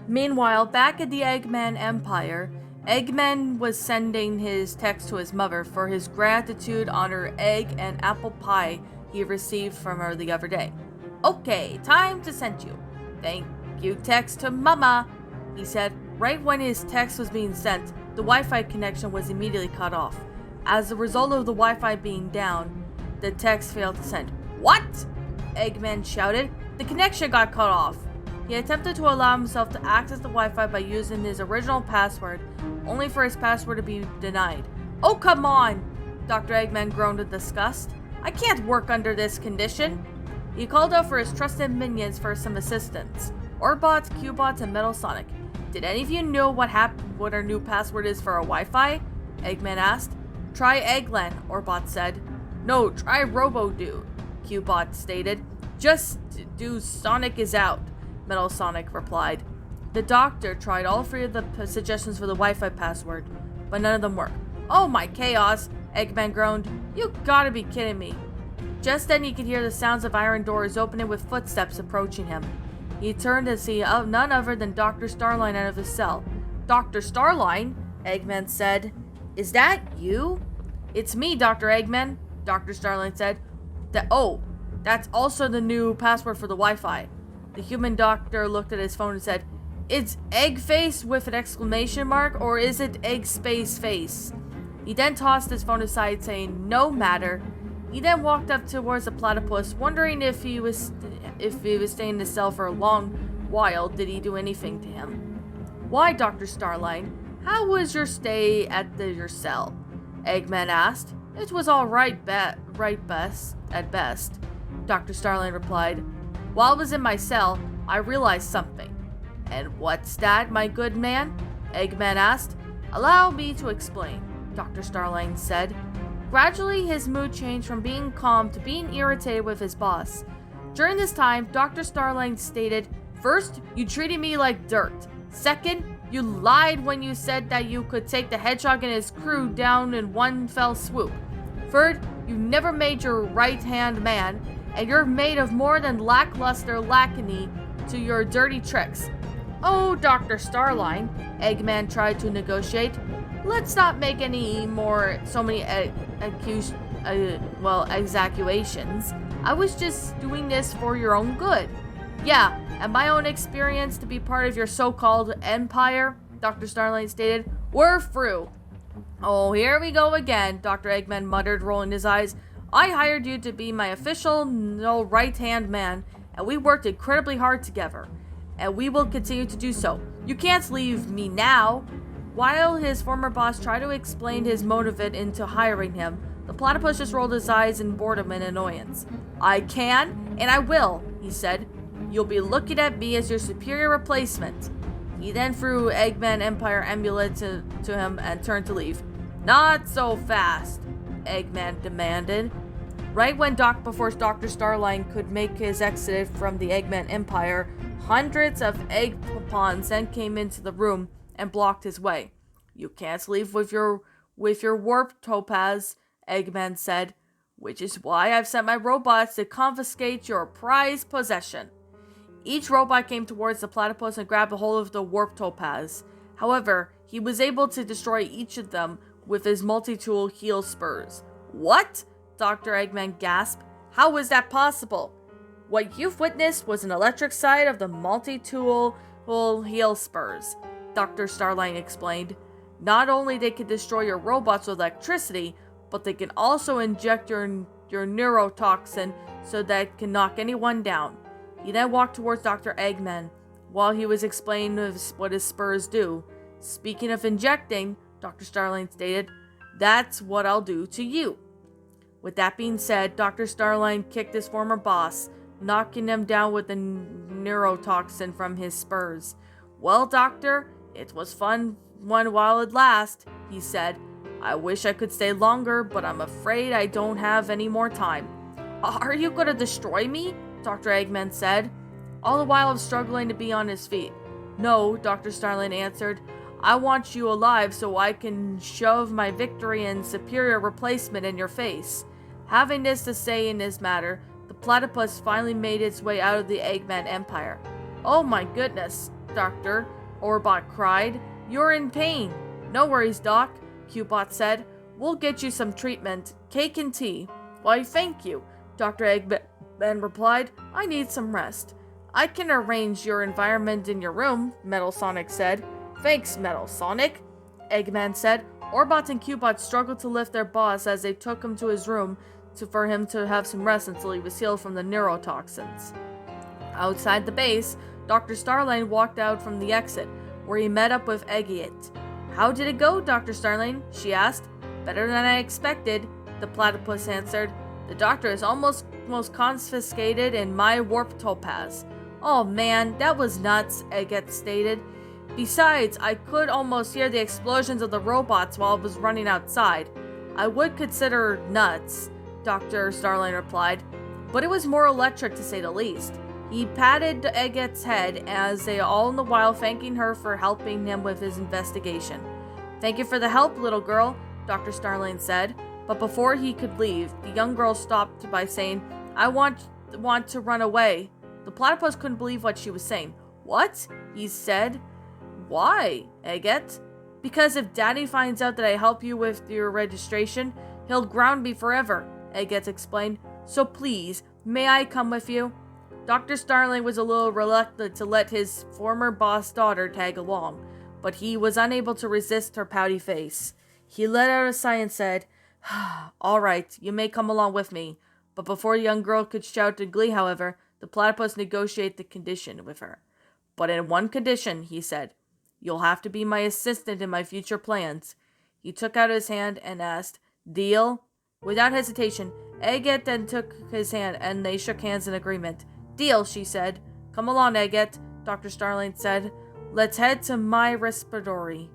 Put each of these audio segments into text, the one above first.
Meanwhile, back at the Eggman Empire, Eggman was sending his text to his mother for his gratitude on her egg and apple pie he received from her the other day. Okay, time to send you. Thank you text to Mama, he said. Right when his text was being sent, the Wi-Fi connection was immediately cut off. As a result of the Wi-Fi being down, the text failed to send. What? Eggman shouted. The connection got cut off. He attempted to allow himself to access the Wi-Fi by using his original password, only for his password to be denied. Oh, come on! Dr. Eggman groaned in disgust. I can't work under this condition. He called out for his trusted minions for some assistance. Orbots, Cubots, and Metal Sonic. Did any of you know what our new password is for our Wi-Fi? Eggman asked. Try Eggland, Orbot said. No, try Robo-Dude, Cubot stated. Just do Sonic is out, Metal Sonic replied. The doctor tried all three of the suggestions for the Wi-Fi password, but none of them worked. Oh my chaos, Eggman groaned. You gotta be kidding me. Just then he could hear the sounds of iron doors opening with footsteps approaching him. He turned to see none other than Dr. Starline out of his cell. Dr. Starline? Eggman said. Is that you? It's me, Dr. Eggman, Dr. Starline said. That's also the new password for the Wi-Fi. The human doctor looked at his phone and said, It's egg face with an exclamation mark, or is it egg space face? He then tossed his phone aside, saying, No matter. He then walked up towards the platypus, wondering if he was staying in the cell for a long while. Did he do anything to him? Why, Dr. Starline? How was your stay at your cell? Eggman asked. It was all right, at best, Dr. Starline replied. While I was in my cell, I realized something. And what's that, my good man? Eggman asked. Allow me to explain, Dr. Starline said. Gradually, his mood changed from being calm to being irritated with his boss. During this time, Dr. Starline stated, First, you treated me like dirt. Second, you lied when you said that you could take the Hedgehog and his crew down in one fell swoop. Third, you never made your right-hand man, and you're made of more than lackluster lackany to your dirty tricks. Oh, Dr. Starline, Eggman tried to negotiate. Let's not make so many accusations. I was just doing this for your own good. Yeah, and my own experience to be part of your so-called empire, Dr. Starline stated. We're through. Oh, here we go again, Dr. Eggman muttered, rolling his eyes. I hired you to be my official right-hand man, and we worked incredibly hard together. And we will continue to do so. You can't leave me now. While his former boss tried to explain his motive into hiring him, the platypus just rolled his eyes in boredom and annoyance. I can, and I will, he said. You'll be looking at me as your superior replacement. He then threw Eggman Empire amulet to him and turned to leave. Not so fast, Eggman demanded. Right when before Dr. Starline could make his exit from the Eggman Empire, hundreds of egg pawns then came into the room and blocked his way. You can't leave with your warp topaz, Eggman said, which is why I've sent my robots to confiscate your prized possession. Each robot came towards the platypus and grabbed a hold of the warp topaz. However, he was able to destroy each of them with his multi-tool heel spurs. What? Dr. Eggman gasped. How was that possible? What you've witnessed was an electric side of the multi-tool heel spurs, Dr. Starline explained. Not only they can destroy your robots with electricity, but they can also inject your neurotoxin so that it can knock anyone down. He then walked towards Dr. Eggman while he was explaining what his spurs do. Speaking of injecting, Dr. Starline stated, that's what I'll do to you. With that being said, Dr. Starline kicked his former boss, knocking him down with the neurotoxin from his spurs. Well, Doctor, it was fun while it lasted, he said. I wish I could stay longer, but I'm afraid I don't have any more time. Are you going to destroy me? Dr. Eggman said, all the while struggling to be on his feet. No, Dr. Starline answered. I want you alive so I can shove my victory and superior replacement in your face. Having this to say in this matter, the platypus finally made its way out of the Eggman Empire. Oh my goodness, Doctor," Orbot cried. "You're in pain." "No worries, Doc," Cubot said. "We'll get you some treatment. Cake and tea." "Why, thank you," Dr. Eggman replied. "I need some rest." "I can arrange your environment in your room," Metal Sonic said. "Thanks, Metal Sonic," Eggman said. Orbot and Cubot struggled to lift their boss as they took him to his room for him to have some rest until he was healed from the neurotoxins. Outside the base, Dr. Starline walked out from the exit, where he met up with Eggiot. "How did it go, Dr. Starline?" she asked. "Better than I expected," the platypus answered. "The doctor is almost confiscated in my warp topaz." "Oh man, that was nuts," Eggiot stated. "Besides, I could almost hear the explosions of the robots while I was running outside." "I would consider nuts," Dr. Starline replied, "but it was more electric to say the least." He patted Egget's head as they all the while thanking her for helping him with his investigation. "Thank you for the help, little girl," Dr. Starline said. But before he could leave, the young girl stopped by saying, "I want to run away." The platypus couldn't believe what she was saying. "What?" he said. "Why, Egget?" "Because if Daddy finds out that I help you with your registration, he'll ground me forever," Egget explained. "So please, may I come with you?" Dr. Starling was a little reluctant to let his former boss daughter tag along, but he was unable to resist her pouty face. He let out a sigh and said, "All right, you may come along with me." But before the young girl could shout in glee, however, the platypus negotiated the condition with her. "But in one condition," he said. "You'll have to be my assistant in my future plans." He took out his hand and asked, "Deal?" Without hesitation, Egget then took his hand and they shook hands in agreement. "Deal," she said. "Come along, Egget," Dr. Starling said. "Let's head to my respiratory."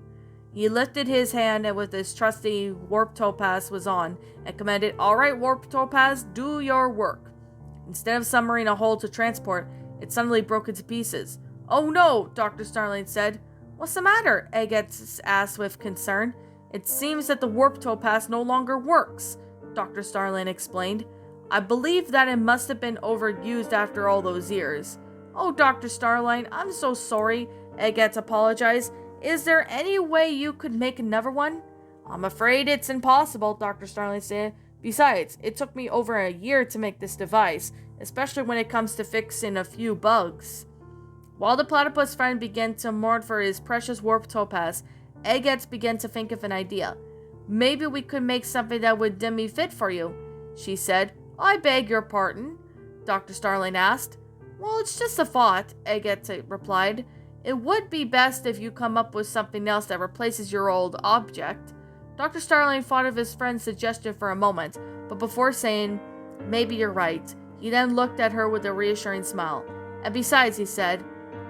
He lifted his hand and with his trusty warp topaz was on and commanded, "All right, warp topaz, do your work." Instead of submarine a hole to transport, it suddenly broke into pieces. "Oh no," Dr. Starling said. "What's the matter?" Egget asked with concern. "It seems that the warp topaz no longer works," Dr. Starling explained. "I believe that it must have been overused after all those years." "Oh, Dr. Starline, I'm so sorry," Egget apologized. "Is there any way you could make another one?" "I'm afraid it's impossible," Dr. Starling said. "Besides, it took me over a year to make this device, especially when it comes to fixing a few bugs." While the platypus friend began to mourn for his precious warp topaz, Egget began to think of an idea. "Maybe we could make something that would demi-fit for you," she said. "I beg your pardon?" Dr. Starling asked. "Well, it's just a thought," Egget replied. "It would be best if you come up with something else that replaces your old object." Dr. Starling thought of his friend's suggestion for a moment, but before saying, "Maybe you're right," he then looked at her with a reassuring smile. "And besides," he said,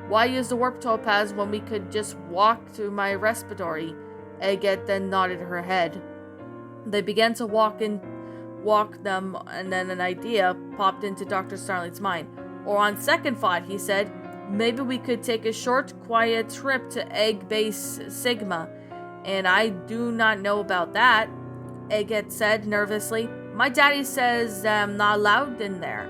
"why use the warp topaz when we could just walk to my respiratory?" Egget then nodded her head. They began to walk them, and then an idea popped into Dr. Starling's mind. "Or on second thought," he said, "maybe we could take a short, quiet trip to Egg Base Sigma." "And I do not know about that," Egget said nervously. "My daddy says that I'm not allowed in there.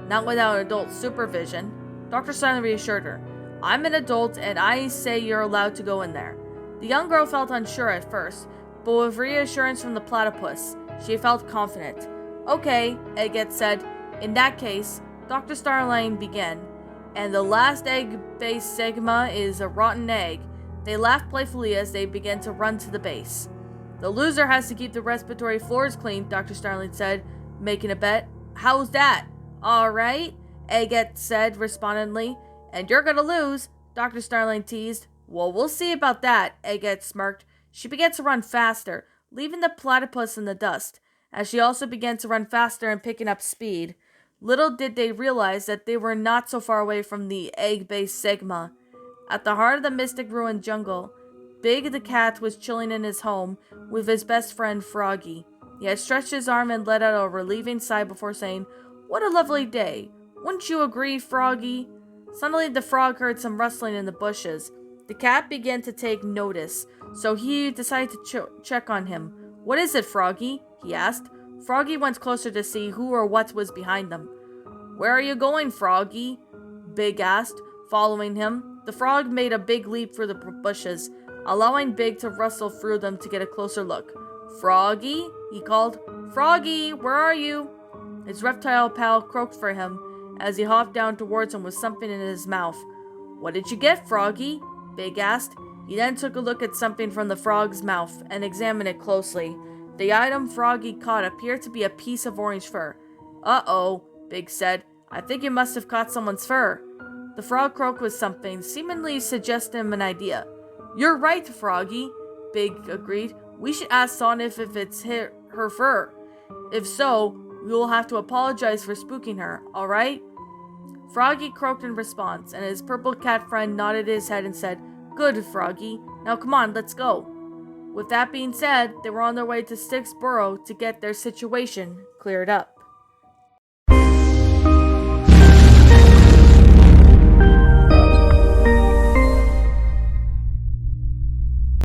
Not without adult supervision." Dr. Starling reassured her. "I'm an adult and I say you're allowed to go in there." The young girl felt unsure at first, but with reassurance from the platypus, she felt confident. "Okay," Egget said. "In that case," Dr. Starling began, "and the last egg base Sigma is a rotten egg." They laughed playfully as they began to run to the base. "The loser has to keep the respiratory floors clean," Dr. Starling said, making a bet. "How's that?" "All right," Egget said respondingly. "And you're gonna lose," Dr. Starling teased. "Well, we'll see about that," Egget smirked. She began to run faster, leaving the platypus in the dust, as she also began to run faster and picking up speed. Little did they realize that they were not so far away from the egg-based Sigma. At the heart of the mystic ruined jungle, Big the cat was chilling in his home with his best friend Froggy. He had stretched his arm and let out a relieving sigh before saying, "What a lovely day. Wouldn't you agree, Froggy?" Suddenly the frog heard some rustling in the bushes. The cat began to take notice, so he decided to check on him. "What is it, Froggy?" he asked. Froggy went closer to see who or what was behind them. "Where are you going, Froggy?" Big asked, following him. The frog made a big leap through the bushes, allowing Big to rustle through them to get a closer look. "Froggy?" he called. "Froggy, where are you?" His reptile pal croaked for him as he hopped down towards him with something in his mouth. "What did you get, Froggy?" Big asked. He then took a look at something from the frog's mouth and examined it closely. The item Froggy caught appeared to be a piece of orange fur. "Uh-oh," Big said. "I think you must have caught someone's fur." The frog croaked with something, seemingly suggesting him an idea. "You're right, Froggy," Big agreed. "We should ask Sonic if it's her fur. If so, we will have to apologize for spooking her, alright?" Froggy croaked in response, and his purple cat friend nodded his head and said, "Good, Froggy. Now come on, let's go." With that being said, they were on their way to Styx's burrow to get their situation cleared up.